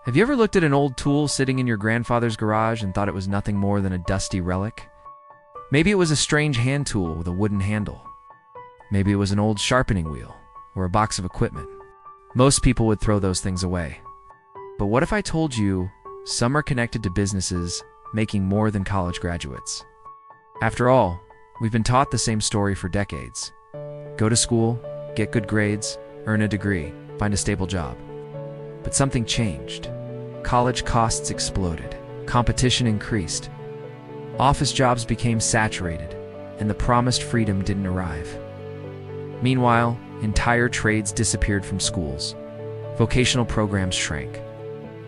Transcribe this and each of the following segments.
Have you ever looked at an old tool sitting in your grandfather's garage and thought it was nothing more than a dusty relic? Maybe it was a strange hand tool with a wooden handle. Maybe it was an old sharpening wheel or a box of equipment. Most people would throw those things away. But what if I told you some are connected to businesses making more than college graduates? After all, we've been taught the same story for decades. Go to school, get good grades, earn a degree, find a stable job. But something changed. College costs exploded. Competition increased. Office jobs became saturated, and the promised freedom didn't arrive. Meanwhile, entire trades disappeared from schools. Vocational programs shrank.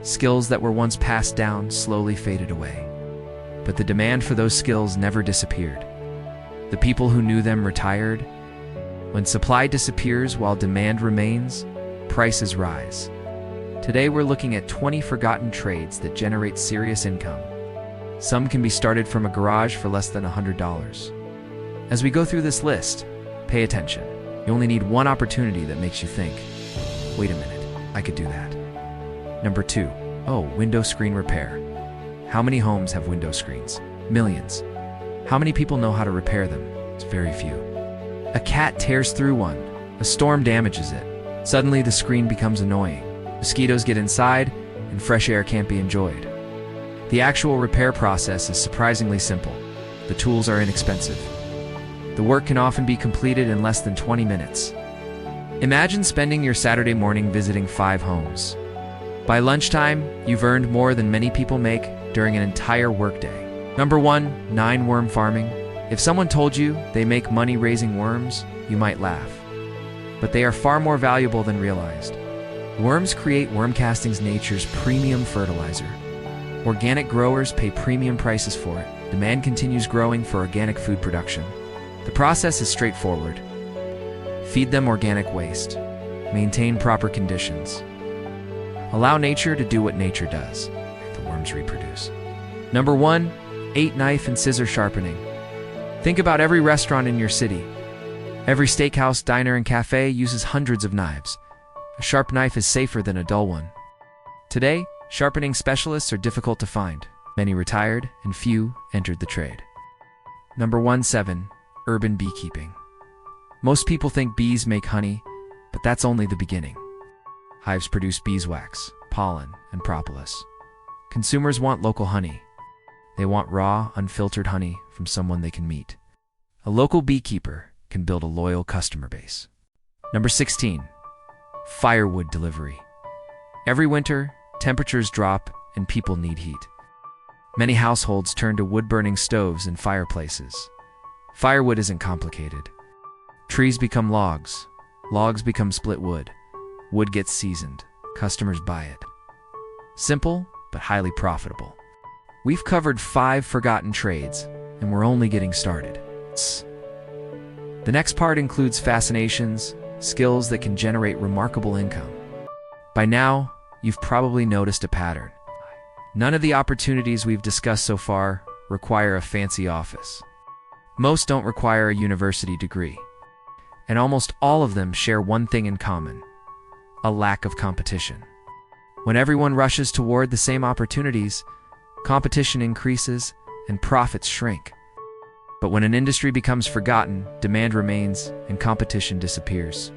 Skills that were once passed down slowly faded away. But the demand for those skills never disappeared. The people who knew them retired. When supply disappears while demand remains, prices rise. Today we're looking at 20 forgotten trades that generate serious income. Some can be started from a garage for less than $100. As we go through this list, pay attention. You only need one opportunity that makes you think, wait a minute, I could do that. Number 2. Window screen repair. How many homes have window screens? Millions. How many people know how to repair them? It's very few. A cat tears through one. A storm damages it. Suddenly the screen becomes annoying. Mosquitoes get inside, and fresh air can't be enjoyed. The actual repair process is surprisingly simple. The tools are inexpensive. The work can often be completed in less than 20 minutes. Imagine spending your Saturday morning visiting 5 homes. By lunchtime, you've earned more than many people make during an entire workday. Number 1, 9-worm farming. If someone told you they make money raising worms, you might laugh. But they are far more valuable than realized. Worms create worm castings, nature's premium fertilizer. Organic growers pay premium prices for it. Demand continues growing for organic food production. The process is straightforward. Feed them organic waste. Maintain proper conditions. Allow nature to do what nature does. The worms reproduce. Number 1, 8 knife and scissor sharpening. Think about every restaurant in your city. Every steakhouse, diner, and cafe uses hundreds of knives. A sharp knife is safer than a dull one. Today, sharpening specialists are difficult to find. Many retired, and few entered the trade. Number 7, urban beekeeping. Most people think bees make honey, but that's only the beginning. Hives produce beeswax, pollen, and propolis. Consumers want local honey. They want raw, unfiltered honey from someone they can meet. A local beekeeper can build a loyal customer base. Number 16, firewood delivery. Every winter, temperatures drop and people need heat. Many households turn to wood-burning stoves and fireplaces. Firewood isn't complicated. Trees become logs. Logs become split wood. Wood gets seasoned. Customers buy it. Simple, but highly profitable. We've covered 5 forgotten trades, and we're only getting started. The next part includes fascinations, skills that can generate remarkable income. By now, you've probably noticed a pattern. None of the opportunities we've discussed so far require a fancy office. Most don't require a university degree. And almost all of them share one thing in common: a lack of competition. When everyone rushes toward the same opportunities, competition increases and profits shrink. But when an industry becomes forgotten, demand remains and competition disappears.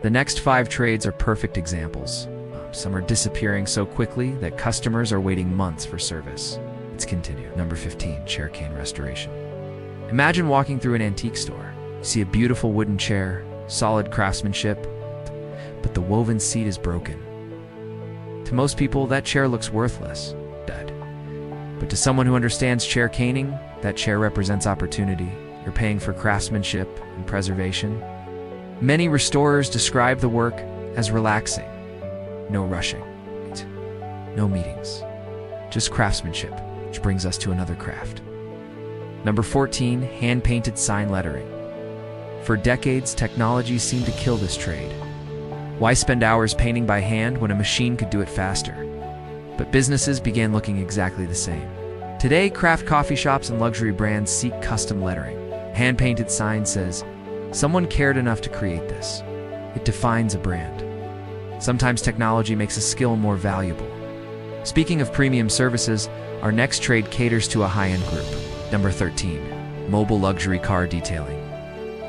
The next 5 trades are perfect examples. Some are disappearing so quickly that customers are waiting months for service. Let's continue. Number 15, chair cane restoration. Imagine walking through an antique store. You see a beautiful wooden chair, solid craftsmanship, but the woven seat is broken. To most people, that chair looks worthless, dead. But to someone who understands chair caning, that chair represents opportunity. You're paying for craftsmanship and preservation. Many restorers describe the work as relaxing. No rushing. No meetings. Just craftsmanship, which brings us to another craft. Number 14, hand-painted sign lettering. For decades, technology seemed to kill this trade. Why spend hours painting by hand when a machine could do it faster? But businesses began looking exactly the same. Today, craft coffee shops and luxury brands seek custom lettering. Hand-painted sign says, someone cared enough to create this. It defines a brand. Sometimes technology makes a skill more valuable. Speaking of premium services, our next trade caters to a high-end group. Number 13, mobile luxury car detailing.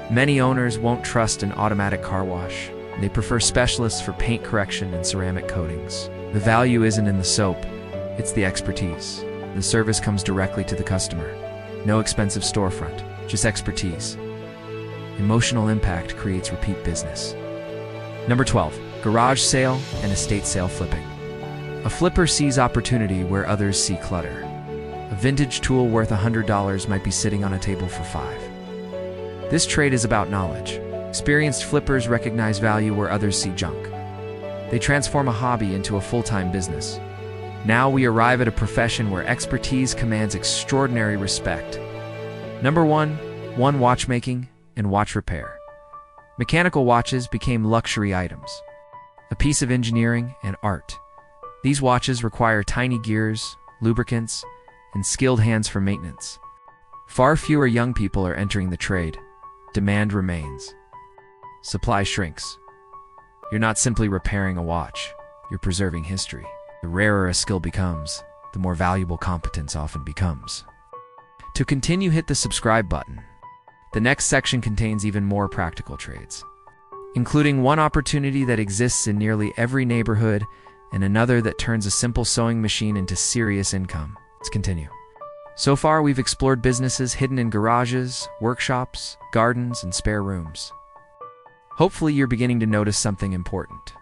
Many owners won't trust an automatic car wash. They prefer specialists for paint correction and ceramic coatings. The value isn't in the soap, it's the expertise. The service comes directly to the customer. No expensive storefront, just expertise. Emotional impact creates repeat business. Number 12, garage sale and estate sale flipping. A flipper sees opportunity where others see clutter. A vintage tool worth $100 might be sitting on a table for $5. This trade is about knowledge. Experienced flippers recognize value where others see junk. They transform a hobby into a full-time business. Now we arrive at a profession where expertise commands extraordinary respect. Number 1, watchmaking and watch repair. Mechanical watches became luxury items, a piece of engineering and art. These watches require tiny gears, lubricants, and skilled hands for maintenance. Far fewer young people are entering the trade. Demand remains. Supply shrinks. You're not simply repairing a watch, you're preserving history. The rarer a skill becomes, the more valuable competence often becomes. To continue, hit the subscribe button. The next section contains even more practical trades, including one opportunity that exists in nearly every neighborhood and another that turns a simple sewing machine into serious income. Let's continue. So far, we've explored businesses hidden in garages, workshops, gardens, and spare rooms. Hopefully, you're beginning to notice something important.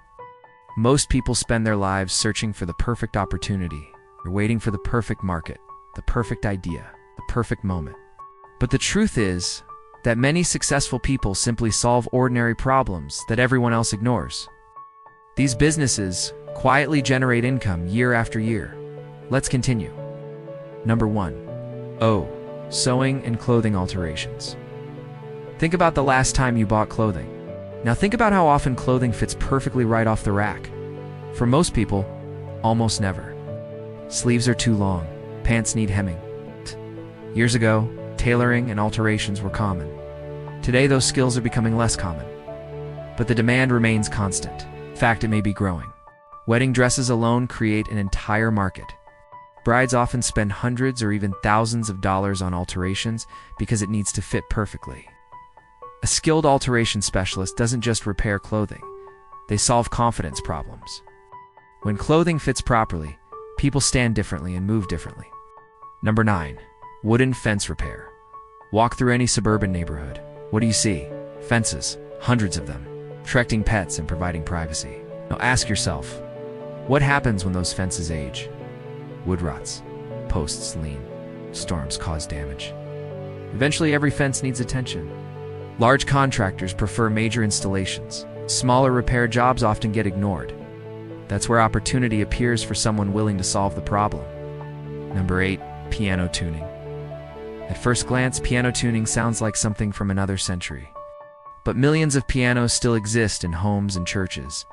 Most people spend their lives searching for the perfect opportunity. They're waiting for the perfect market, the perfect idea, the perfect moment. But the truth is that many successful people simply solve ordinary problems that everyone else ignores. These businesses quietly generate income year after year. Let's continue. Number 1, sewing and clothing alterations. Think about the last time you bought clothing. Now think about how often clothing fits perfectly right off the rack. For most people, almost never. Sleeves are too long, pants need hemming. Years ago, tailoring and alterations were common. Today, those skills are becoming less common. But the demand remains constant. In fact, it may be growing. Wedding dresses alone create an entire market. Brides often spend hundreds or even thousands of dollars on alterations because it needs to fit perfectly. A skilled alteration specialist doesn't just repair clothing. They solve confidence problems. When clothing fits properly, people stand differently and move differently. Number 9, wooden fence repair. Walk through any suburban neighborhood. What do you see? Fences, hundreds of them, protecting pets and providing privacy. Now ask yourself, what happens when those fences age? Wood rots, posts lean, storms cause damage. Eventually, every fence needs attention. Large contractors prefer major installations. Smaller repair jobs often get ignored. That's where opportunity appears for someone willing to solve the problem. Number 8, piano tuning. At first glance, piano tuning sounds like something from another century. But millions of pianos still exist in homes and churches.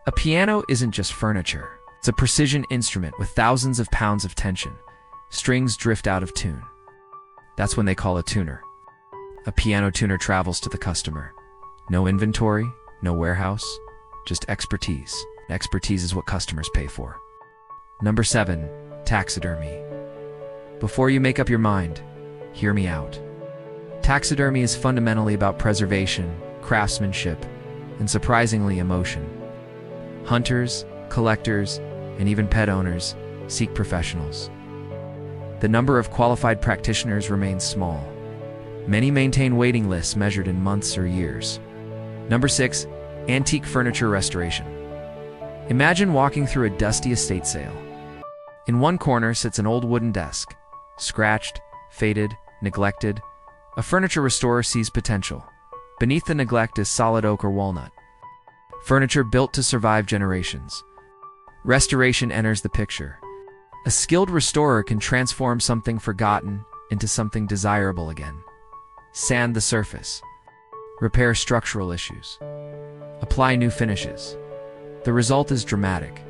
A piano isn't just furniture. It's a precision instrument with thousands of pounds of tension. Strings drift out of tune. That's when they call a tuner. A piano tuner travels to the customer. No inventory, no warehouse, just expertise. Expertise is what customers pay for. Number 7, taxidermy. Before you make up your mind, hear me out. Taxidermy is fundamentally about preservation, craftsmanship, and surprisingly, emotion. Hunters, collectors, and even pet owners seek professionals. The number of qualified practitioners remains small. Many maintain waiting lists measured in months or years. Number 6, antique furniture restoration. Imagine walking through a dusty estate sale. In one corner sits an old wooden desk, scratched, faded, neglected. A furniture restorer sees potential. Beneath the neglect is solid oak or walnut. Furniture built to survive generations. Restoration enters the picture. A skilled restorer can transform something forgotten into something desirable again. Sand the surface. Repair structural issues. Apply new finishes. The result is dramatic.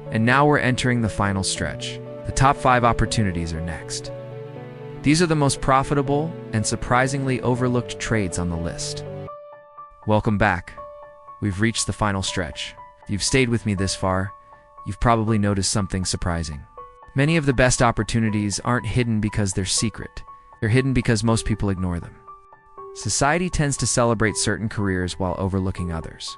And now we're entering the final stretch. The top 5 opportunities are next. These are the most profitable and surprisingly overlooked trades on the list. Welcome back. We've reached the final stretch. If you've stayed with me this far, you've probably noticed something surprising. Many of the best opportunities aren't hidden because they're secret. They're hidden because most people ignore them. Society tends to celebrate certain careers while overlooking others.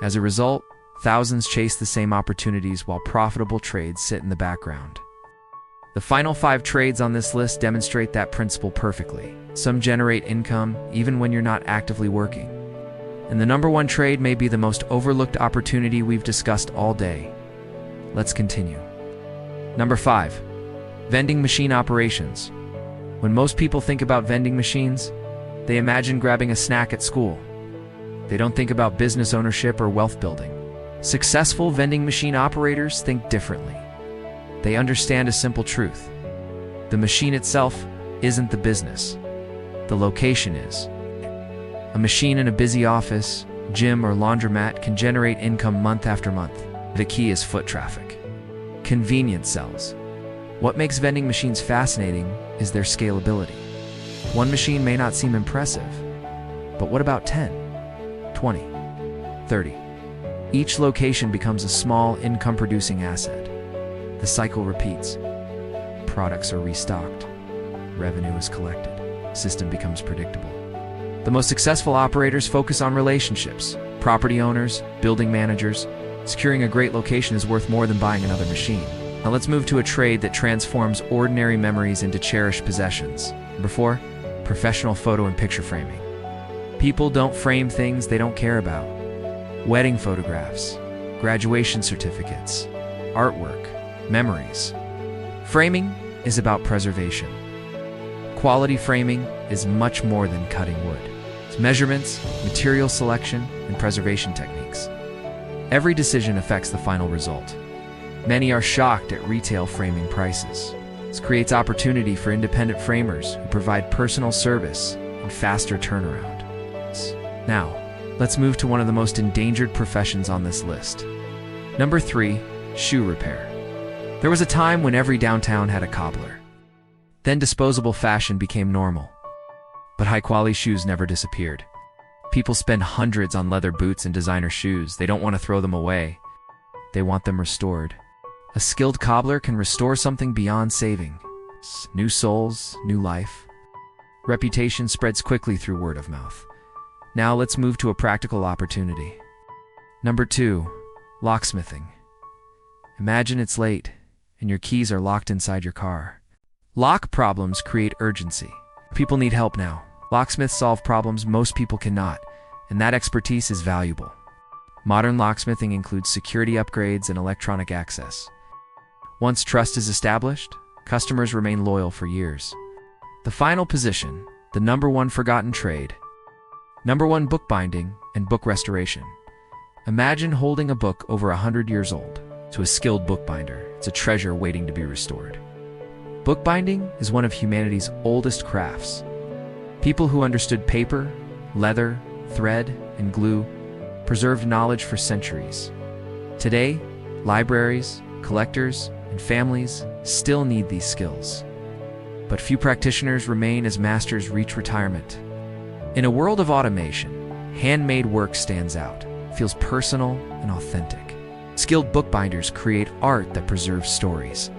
As a result, thousands chase the same opportunities while profitable trades sit in the background. The final 5 trades on this list demonstrate that principle perfectly. Some generate income even when you're not actively working. And the number 1 trade may be the most overlooked opportunity we've discussed all day. Let's continue. Number 5. Vending machine operations. When most people think about vending machines, they imagine grabbing a snack at school. They don't think about business ownership or wealth building. Successful vending machine operators think differently. They understand a simple truth. The machine itself isn't the business. The location is. A machine in a busy office, gym, or laundromat can generate income month after month. The key is foot traffic. Convenience sells. What makes vending machines fascinating is their scalability. One machine may not seem impressive, but what about 10, 20, 30? Each location becomes a small income-producing asset. The cycle repeats. Products are restocked. Revenue is collected. System becomes predictable. The most successful operators focus on relationships. Property owners, building managers. Securing a great location is worth more than buying another machine. Now let's move to a trade that transforms ordinary memories into cherished possessions. Number 4, professional photo and picture framing. People don't frame things they don't care about. Wedding photographs, graduation certificates, artwork, memories. Framing is about preservation. Quality framing is much more than cutting wood. It's measurements, material selection, and preservation techniques. Every decision affects the final result. Many are shocked at retail framing prices. This creates opportunity for independent framers who provide personal service and faster turnaround. Now, let's move to one of the most endangered professions on this list. Number 3, shoe repair. There was a time when every downtown had a cobbler. Then disposable fashion became normal. But high-quality shoes never disappeared. People spend hundreds on leather boots and designer shoes. They don't want to throw them away. They want them restored. A skilled cobbler can restore something beyond saving. New soles, new life. Reputation spreads quickly through word of mouth. Now let's move to a practical opportunity. Number 2, locksmithing. Imagine it's late, and your keys are locked inside your car. Lock problems create urgency. People need help now. Locksmiths solve problems most people cannot, and that expertise is valuable. Modern locksmithing includes security upgrades and electronic access. Once trust is established, customers remain loyal for years. The final position, the number 1 forgotten trade. Number 1, bookbinding and book restoration. Imagine holding a book over 100 years old. To a skilled bookbinder, it's a treasure waiting to be restored. Bookbinding is one of humanity's oldest crafts. People who understood paper, leather, thread, and glue preserved knowledge for centuries. Today, libraries, collectors, and families still need these skills. But few practitioners remain as masters reach retirement. In a world of automation, handmade work stands out, feels personal and authentic. Skilled bookbinders create art that preserves stories.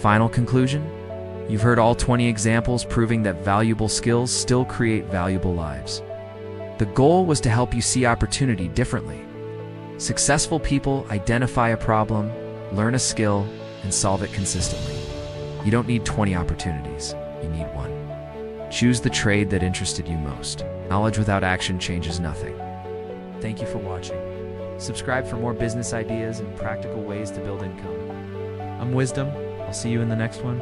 Final conclusion? You've heard all 20 examples proving that valuable skills still create valuable lives. The goal was to help you see opportunity differently. Successful people identify a problem, learn a skill, and solve it consistently. You don't need 20 opportunities, you need 1. Choose the trade that interested you most. Knowledge without action changes nothing. Thank you for watching. Subscribe for more business ideas and practical ways to build income. I'm Wisdom. I'll see you in the next one.